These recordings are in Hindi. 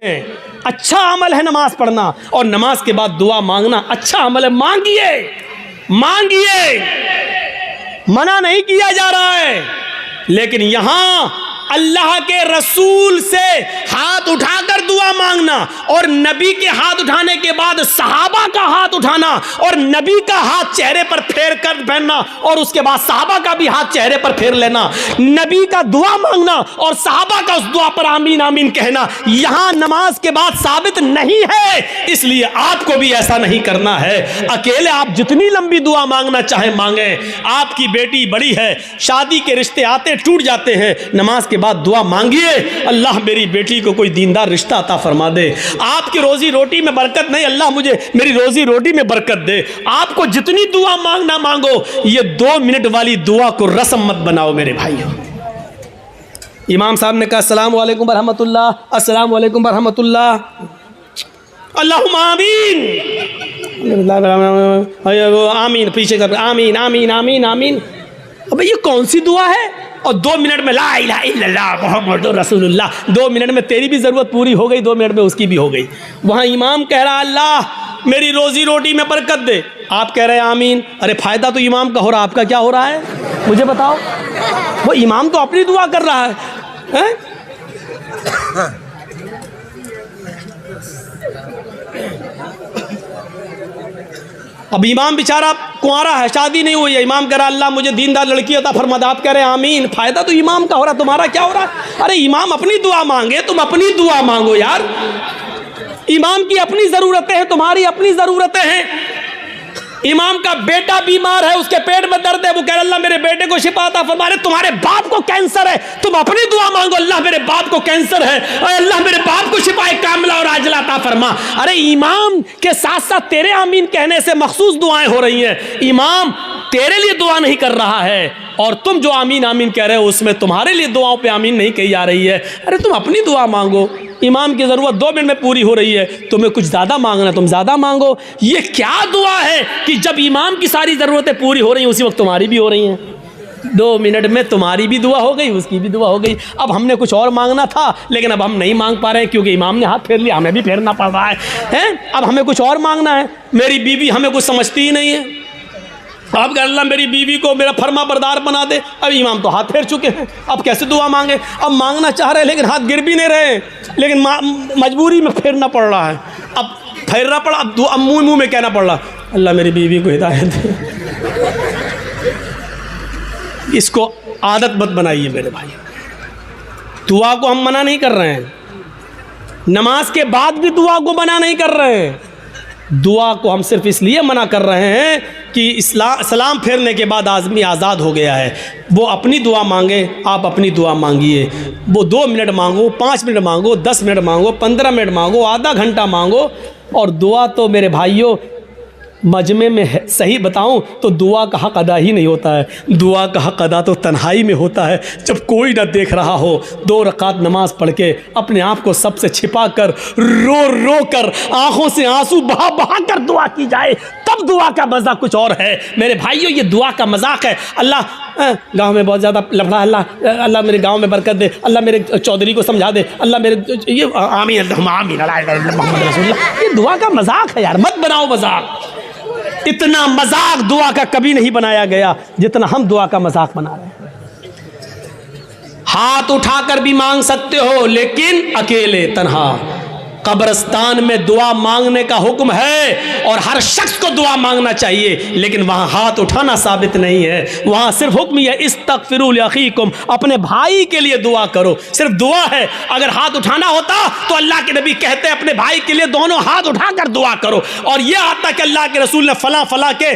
अच्छा अमल है नमाज पढ़ना और नमाज के बाद दुआ मांगना अच्छा अमल है। मांगिए मांगिए, मना नहीं किया जा रहा है, लेकिन यहां अल्लाह के रसूल से हाथ उठाकर दुआ मांगना और नबी के हाथ उठाने के बाद सहाबा का हाथ उठाना और नबी का हाथ चेहरे पर फेर कर पहनना और उसके बाद सहाबा का भी हाथ चेहरे पर फेर लेना, नबी का दुआ मांगना और सहाबा का उस दुआ पर आमीन आमीन कहना, यहां नमाज के बाद साबित नहीं है। इसलिए आपको भी ऐसा नहीं करना है। अकेले आप जितनी लंबी दुआ मांगना चाहे मांगे। आपकी बेटी बड़ी है, शादी के रिश्ते आते टूट जाते हैं, नमाज के बाद दुआ मांगिए, अल्लाह मेरी बेटी को कोई दीनदार रिश्ता अता फरमा दे। आपकी रोजी रोटी में बरकत नहीं, अल्लाह मुझे मेरी रोजी रोटी में बरकत दे। आपको जितनी दुआ मांगना मांगो, ये 2 मिनट वाली दुआ को रस्म मत बनाओ मेरे भाइयों। इमाम साहब ने कहा अस्सलाम वालेकुम रहमतुल्लाह, अस्सलाम वालेकुम रहमतुल्लाह, अल्लाहुम्मा आमीन आमीन, पीछे कर आमीन आमीन आमीन आमीन। अबे ये कौन सी दुआ है? और 2 मिनट में ला इलाहा इल्लल्लाह मुहम्मदुर रसूलुल्लाह, 2 मिनट में तेरी भी ज़रूरत पूरी हो गई, 2 मिनट में उसकी भी हो गई। वहाँ इमाम कह रहा अल्लाह मेरी रोज़ी रोटी में बरकत दे, आप कह रहे हैं आमीन। अरे फ़ायदा तो इमाम का हो रहा, आपका क्या हो रहा है मुझे बताओ? वो इमाम तो अपनी दुआ कर रहा है? अब इमाम बेचारा कुंवारा है, शादी नहीं हुई है, इमाम कह रहा अल्लाह मुझे दीनदार लड़की अता फरमा दे, आप कह रहे हैं आमीन। फ़ायदा तो इमाम का हो रहा, तुम्हारा क्या हो रहा है? अरे इमाम अपनी दुआ मांगे, तुम अपनी दुआ मांगो यार। इमाम की अपनी ज़रूरतें हैं, तुम्हारी अपनी ज़रूरतें हैं। इमाम का बेटा बीमार है, उसके पेट में दर्द है, वो कह रहा अल्लाह मेरे बेटे को शिफा अता फरमा दे। तुम्हारे बाप को कैंसर है, तुम अपनी दुआ मांगो अल्लाह मेरे बाप को कैंसर है, अल्लाह मेरे बाप को शिफा कामिला और आजिला अता फरमा। अरे इमाम के साथ साथ तेरे आमीन कहने से मखसूस दुआएं हो रही हैं। इमाम तेरे लिए दुआ नहीं कर रहा है और तुम जो आमीन आमीन कह रहे हो उसमें तुम्हारे लिए दुआओं पे आमीन नहीं कही जा रही है। अरे तुम अपनी दुआ मांगो, इमाम की ज़रूरत 2 मिनट में पूरी हो रही है, तुम्हें कुछ ज़्यादा मांगना तुम ज़्यादा मांगो। ये क्या दुआ है कि जब इमाम की सारी ज़रूरतें पूरी हो रही हैं उसी वक्त तुम्हारी भी हो रही हैं। 2 मिनट में तुम्हारी भी दुआ हो गई, उसकी भी दुआ हो गई। अब हमने कुछ और मांगना था लेकिन अब हम नहीं मांग पा रहे हैं क्योंकि इमाम ने हाथ फेर लिया, हमें भी फेरना पड़ रहा है। अब हमें कुछ और मांगना है। मेरी बीवी हमें कुछ समझती ही नहीं है, आप कह अल्लाह मेरी बीवी को मेरा फर्मा बरदार बना दे। अब इमाम तो हाथ फेर चुके हैं, अब कैसे दुआ मांगे? अब मांगना चाह रहे हैं लेकिन हाथ गिर भी नहीं रहे, लेकिन मजबूरी में फेरना पड़ रहा है। अब फेरना पड़ा, अब मुंह में कहना पड़ रहा अल्लाह मेरी बीवी को हिदायत दे। इसको आदत मत बनाइए मेरे भाई। दुआ को हम मना नहीं कर रहे हैं, नमाज के बाद भी दुआ को मना नहीं कर रहे हैं। दुआ को हम सिर्फ इसलिए मना कर रहे हैं कि सलाम फेरने के बाद आदमी आज़ाद हो गया है। वो अपनी दुआ मांगे, आप अपनी दुआ मांगिए। वो 2 मिनट मांगो, 5 मिनट मांगो, 10 मिनट मांगो, 15 मिनट मांगो, आधा घंटा मांगो। और दुआ तो मेरे भाइयों मजमे में सही बताऊं तो दुआ का हक़ अदा ही नहीं होता है। दुआ का हक़ अदा तो तन्हाई में होता है, जब कोई ना देख रहा हो, 2 रकात नमाज पढ़ के अपने आप को सबसे छिपा कर रो रो कर आँखों से आंसू बहा बहा कर दुआ की जाए, तब दुआ का मज़ा कुछ और है मेरे भाइयों। ये दुआ का मजाक है। अल्लाह गांव में बहुत ज़्यादा लफड़ा, अल्लाह मेरे गांव में बरकत दे, अल्लाह मेरे चौधरी को समझा दे, अल्लाह मेरे ये आमीन आमीन मोहम्मद रसूलुल्लाह। ये दुआ का मजाक है यार, मत बनाओ मजाक। इतना मजाक दुआ का कभी नहीं बनाया गया जितना हम दुआ का मजाक बना रहे हैं। हाथ उठाकर भी मांग सकते हो लेकिन अकेले तन्हा। कब्रिस्तान में दुआ मांगने का हुक्म है और हर शख्स को दुआ मांगना चाहिए, लेकिन वहाँ हाथ उठाना साबित नहीं है। वहाँ सिर्फ हुक्म है इस्तगफिरू लिअखीकुम, अपने भाई के लिए दुआ करो, सिर्फ दुआ है। अगर हाथ उठाना होता तो अल्लाह के नबी कहते अपने भाई के लिए दोनों हाथ उठाकर दुआ करो। और यह आता कि अल्लाह के रसूल ने फला फला के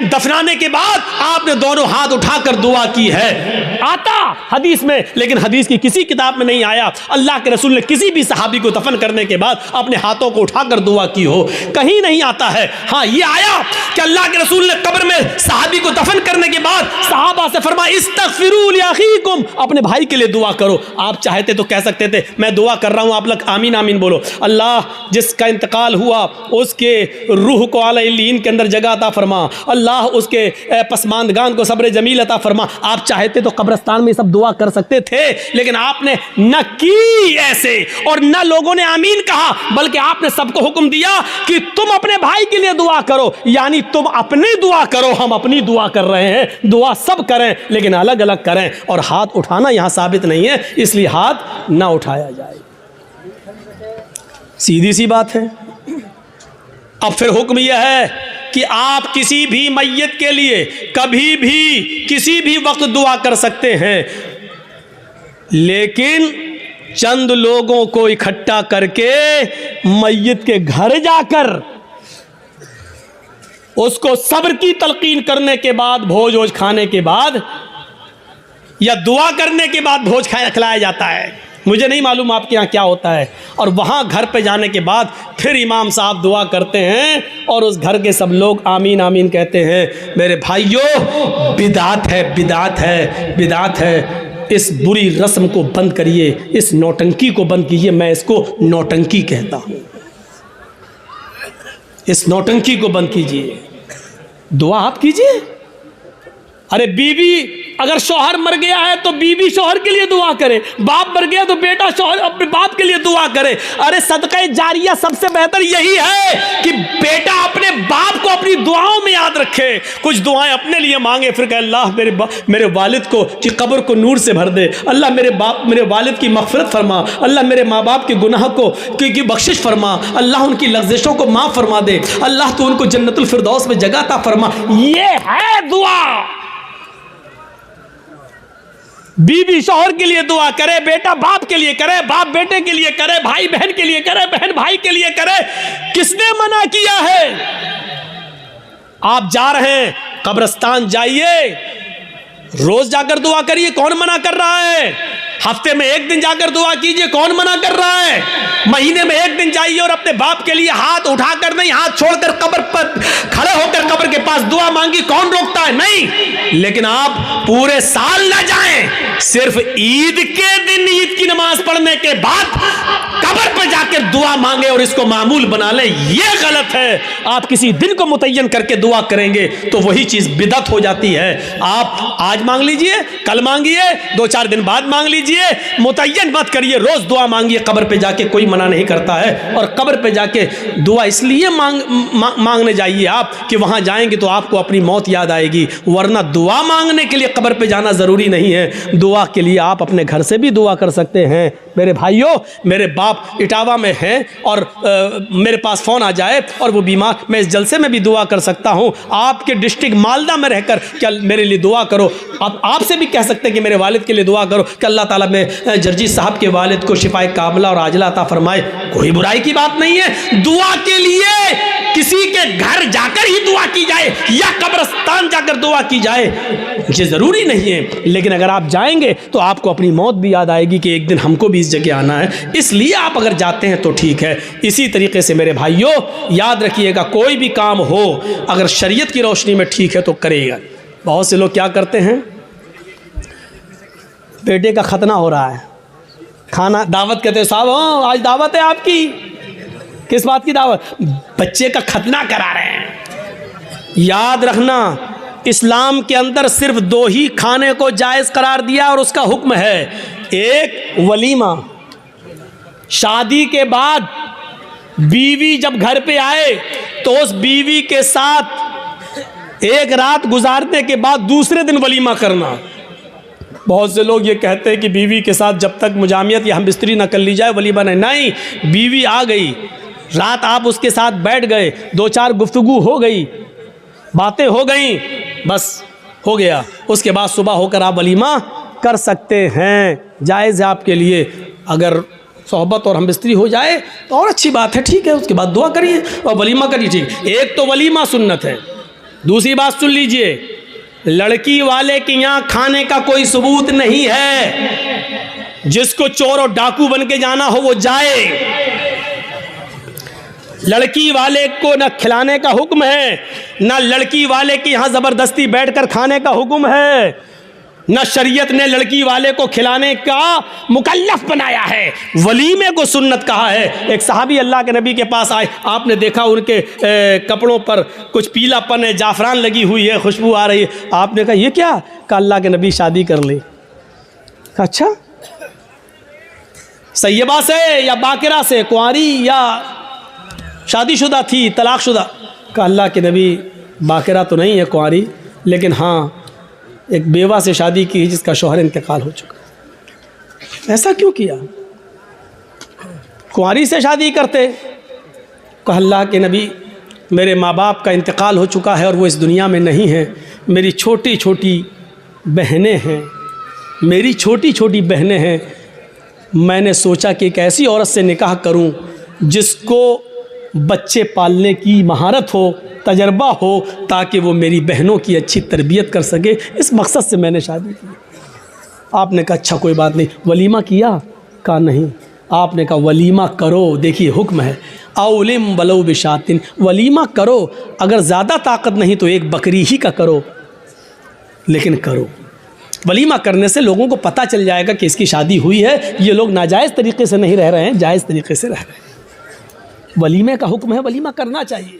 दफनाने के बाद आपने दोनों हाथ उठाकर दुआ की है, आता हदीस में, लेकिन हदीस की किसी किताब में नहीं आया। अल्लाह के रसूल ने किसी भी सहाबी को दफन करने के के बाद अपने हाथों को उठाकर दुआ की हो। कहीं नहीं आता है। हाँ, ये आया कि अल्लाह के रसूल ने कब्र में सहाबी को दफन करने के बाद सहाबा से फरमाया इस्तगफिरू लिअखीकुम, अपने भाई के लिए दुआ करो। आप चाहते तो कह सकते थे मैं दुआ कर रहा हूँ, आप लोग आमीन आमीन बोलो। अल्लाह जिसका इंतकाल हुआ उसके रूह को आला इल्लीन के अंदर जगह अता फरमा, अल्लाह उसके पसमानदगान को सब्र जमील अता फरमा। आप चाहते तो कब्रिस्तान में सब दुआ कर सकते थे, लेकिन आपने न की ऐसे और न लोगों ने आमीन कहा, बल्कि आपने सबको हुक्म दिया कि तुम अपने भाई के लिए दुआ करो। यानी तुम अपनी दुआ करो, हम अपनी दुआ कर रहे हैं। दुआ सब करें लेकिन अलग अलग करें, और हाथ उठाना यहां साबित नहीं है, इसलिए हाथ ना उठाया जाए। सीधी सी बात है। अब फिर हुक्म यह है कि आप किसी भी मैयत के लिए कभी भी किसी भी वक्त दुआ कर सकते हैं, लेकिन चंद लोगों को इकट्ठा करके मैयत के घर जाकर उसको सब्र की तलकीन करने के बाद, भोज वोज खाने के बाद या दुआ करने के बाद भोज खिलाया जाता है। मुझे नहीं मालूम आपके यहाँ क्या होता है। और वहाँ घर पे जाने के बाद फिर इमाम साहब दुआ करते हैं और उस घर के सब लोग आमीन आमीन कहते हैं। मेरे भाइयों, बिदात है, बिदात है, बिदात है। इस बुरी रस्म को बंद करिए, इस नौटंकी को बंद कीजिए। मैं इसको नौटंकी कहता हूँ। इस नौटंकी को बंद कीजिए, दुआ आप कीजिए। अरे बीवी अगर शौहर मर गया है तो बीवी शौहर के लिए दुआ करे, बाप मर गया तो बेटा शौहर अपने बाप के लिए दुआ करे। अरे सदका जारिया सबसे बेहतर यही है कि बेटा अपने बाप को अपनी दुआओं में याद रखे, कुछ दुआएं अपने लिए मांगे, फिर कहे अल्लाह मेरे वालिद को की कब्र को नूर से भर दे, अल्लाह मेरे वालिद की मग़फ़िरत फरमा, अल्लाह मेरे माँ बाप के गुनाह को की बख्शिश फरमा, अल्लाह उनकी लग़्ज़िशों को माफ़ फरमा दे, अल्लाह तो उनको जन्नतुल फिरदौस में जगह अता फरमा। ये है दुआ। बीवी शौहर के लिए दुआ करे, बेटा बाप के लिए करे, बाप बेटे के लिए करे, भाई बहन के लिए करे, बहन भाई के लिए करे। किसने मना किया है? आप जा रहे हैं कब्रिस्तान, जाइए, रोज जाकर दुआ करिए, कौन मना कर रहा है? हफ्ते में एक दिन जाकर दुआ कीजिए, कौन मना कर रहा है? महीने में एक दिन जाइए और अपने बाप के लिए हाथ उठाकर नहीं, हाथ छोड़कर कब्र पर खड़े होकर कब्र के पास दुआ मांगी, कौन रोकता है? नहीं। लेकिन आप पूरे साल ना जाएं, सिर्फ ईद के दिन ईद की नमाज पढ़ने के बाद कब्र पर जाकर दुआ मांगे और इसको मामूल बना लें, यह गलत है। आप किसी दिन को मुतय्यन करके दुआ करेंगे तो वही चीज बिदअत हो जाती है। आप आज मांग लीजिए, कल मांगिए, 2-4 दिन बाद मांग लीजिए, मुतय्यन मत करिए, रोज दुआ मांगिए। कब्र पे जाके कोई मना नहीं करता है। और कब्र पे जाके दुआ इसलिए मांगने जाइए आप कि वहां जाएंगे तो आपको अपनी मौत याद आएगी, वरना दुआ मांगने के लिए कब्र पे जाना जरूरी नहीं है। दुआ के लिए आप अपने घर से भी दुआ कर सकते हैं। मेरे भाइयों, मेरे बाप इटावा में हैं और मेरे पास फ़ोन आ जाए और वो बीमार, मैं इस जलसे में भी दुआ कर सकता हूँ। आपके डिस्ट्रिक्ट मालदा में रहकर क्या मेरे लिए दुआ करो। आप आपसे भी कह सकते हैं कि मेरे वालिद के लिए दुआ करो कि अल्लाह ताला में जर्जी साहब के वालिद को शिफाए कामिला और आजिला अता फरमाए। कोई बुराई की बात नहीं है। दुआ के लिए किसी के घर जाकर ही दुआ की जाए या कब्रिस्तान जाकर दुआ की जाए, ये ज़रूरी नहीं है। लेकिन अगर आप जाएंगे तो आपको अपनी मौत भी याद आएगी कि एक दिन हमको भी इस जगह आना है। इसलिए आप अगर जाते हैं तो ठीक है। इसी तरीके से मेरे भाइयों, याद रखिएगा, कोई भी काम हो अगर शरीयत की रोशनी में ठीक है तो करेगा। बहुत से लोग क्या करते हैं, बेटे का खतना हो रहा है, खाना दावत कहते हैं, साहब हाँ आज दावत है आपकी। किस बात की दावत? बच्चे का खतना करा रहे हैं। याद रखना, इस्लाम के अंदर सिर्फ 2 ही खाने को जायज़ करार दिया और उसका हुक्म है, एक वलीमा। शादी के बाद बीवी जब घर पे आए तो उस बीवी के साथ एक रात गुजारने के बाद दूसरे दिन वलीमा करना। बहुत से लोग ये कहते हैं कि बीवी के साथ जब तक मुजामियत या हमबिस्तरी न कर ली जाए वलीमा नहीं। बीवी आ गई, रात आप उसके साथ बैठ गए, 2-4 गुफ्तगू हो गई, बातें हो गई, बस हो गया। उसके बाद सुबह होकर आप वलीमा कर सकते हैं, जायज़ है आपके लिए। अगर सोहबत और हमबिस्तरी हो जाए तो और अच्छी बात है, ठीक है। उसके बाद दुआ करिए और वलीमा करिए, ठीक। एक तो वलीमा सुन्नत है। दूसरी बात सुन लीजिए, लड़की वाले के यहाँ खाने का कोई सबूत नहीं है। जिसको चोर और डाकू बन के जाना हो वो जाए, लड़की वाले को न खिलाने का हुक्म है, न लड़की वाले के यहाँ ज़बरदस्ती बैठकर खाने का हुक्म है, न शरीयत ने लड़की वाले को खिलाने का मुकल्लफ बनाया है, वलीमे को सुन्नत कहा है। एक सहाबी अल्लाह के नबी के पास आए, आपने देखा उनके कपड़ों पर कुछ पीलापन है, जाफरान लगी हुई है, खुशबू आ रही है। आपने कहा ये क्या? कहा अल्लाह के नबी शादी कर ले। अच्छा, सैयबा से या बाकिरा से, कुंवारी या शादीशुदा थी, तलाकशुदा? कहा अल्लाह के नबी बाकिरा तो नहीं है, कुंवारी, लेकिन हाँ एक बेवा से शादी की जिसका शौहर इंतकाल हो चुका। ऐसा क्यों किया? कुंवारी से शादी करते। कहा अल्लाह के नबी मेरे माँ बाप का इंतकाल हो चुका है और वो इस दुनिया में नहीं है, मेरी छोटी छोटी बहनें हैं, मेरी छोटी छोटी बहनें हैं, मैंने सोचा कि एक ऐसी औरत से निकाह करूं जिसको बच्चे पालने की महारत हो, तजर्बा हो, ताकि वो मेरी बहनों की अच्छी तरबियत कर सके। इस मकसद से मैंने शादी की। आपने कहा अच्छा कोई बात नहीं, वलीमा किया? कहा नहीं। आपने कहा वलीमा करो, देखिए हुक्म है, औलिम वलो बिशातिन, वलीमा करो, अगर ज़्यादा ताकत नहीं तो एक बकरी ही का करो, लेकिन करो। वलीमा करने से लोगों को पता चल जाएगा कि इसकी शादी हुई है, ये लोग नाजायज़ तरीक़े से नहीं रह रहे हैं, जायज़ तरीक़े से रह रहे हैं। वलीमे का हुक्म है, वलीमा करना चाहिए।